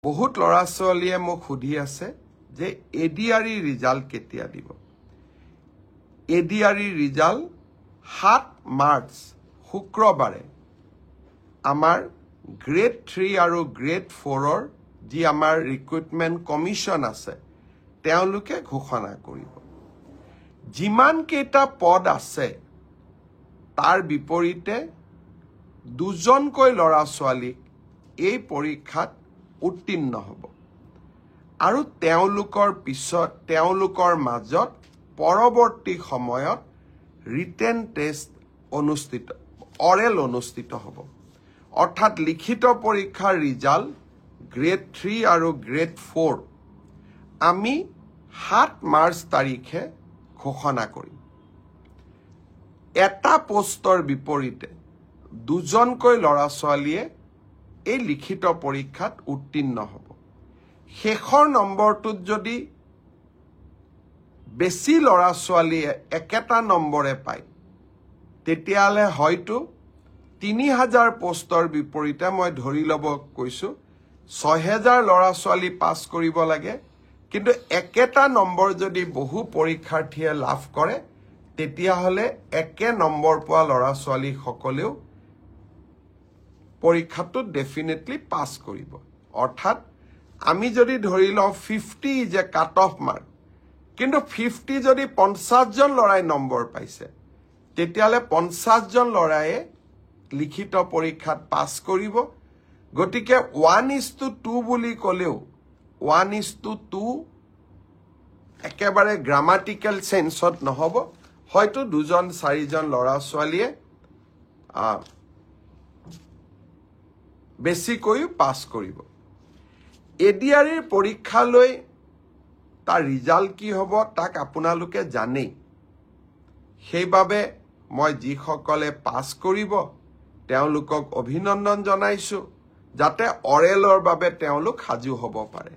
বহুত লৰা ছোৱালীয়ে মোক সুধি আছে যে এডিআৰই ৰিজাল্ট কেতিয়া দিব। এডিআৰই ৰিজাল্ট 7 মাৰ্চ শুক্ৰবাৰে আমাৰ গ্ৰেড 3 আৰু গ্ৰেড 4ৰ যি আমাৰ ৰিক্ৰুটমেণ্ট কমিশ্যন আছে তেওঁলোকে ঘোষণা কৰিব। যিমান কেইটা পদ আছে তাৰ বিপৰীতে দুজনকৈ লৰা ছোৱালীক এই পৰীক্ষাত উত্তীৰ্ণ হ'ব আৰু তেওঁলোকৰ মাজত পৰৱৰ্তী সময়ত ৰিটেন টেষ্ট অৰেল অনুষ্ঠিত হ'ব। অৰ্থাৎ লিখিত পৰীক্ষাৰ ৰিজাল্ট গ্ৰেড 3 আৰু গ্ৰেড 4 আমি 7 মাৰ্চ তাৰিখে ঘোষণা কৰিম। এটা পোষ্টৰ বিপৰীতে দুজনকৈ লৰা ছোৱালীয়ে এই লিখিত পৰীক্ষাত উত্তীৰ্ণ হ'ব। শেষৰ নম্বৰটোত যদি বেছি লৰা ছোৱালীয়ে একেটা নম্বৰে পায় তেতিয়াহ'লে হয়তো 3000 পোষ্টৰ বিপৰীতে মই ধৰি ল'ব কৈছো 6000 লৰা ছোৱালী পাছ কৰিব লাগে, কিন্তু একেটা নম্বৰ যদি বহু পৰীক্ষাৰ্থীয়ে লাভ কৰে তেতিয়াহ'লে একে নম্বৰ পোৱা লৰা ছোৱালী সকলেও পৰীক্ষাটোত ডেফিনেটলি পাছ কৰিব। অৰ্থাৎ আমি যদি ধৰি লওঁ 50 যে কাট অফ মাৰ্ক, কিন্তু 50 যদি 50 জন লৰাই নম্বৰ পাইছে তেতিয়াহ'লে 50 জন লৰায়ে লিখিত পৰীক্ষাত পাছ কৰিব। গতিকে 1:2 বুলি ক'লেও 1:2 একেবাৰে গ্ৰামাটিকেল চেন্সত নহ'ব, হয়তো 2-4জন লৰা ছোৱালীয়ে বেছিকৈ পাছ কৰিব। এডিআৰইৰ পৰীক্ষালৈ তাৰ ৰিজাল্ট কি হ'ব তাক আপোনালোকে জানেই। সেইবাবে মই যিসকলে পাছ কৰিব তেওঁলোকক অভিনন্দন জনাইছো, যাতে অৰেলৰ বাবে তেওঁলোক সাজু হ'ব পাৰে।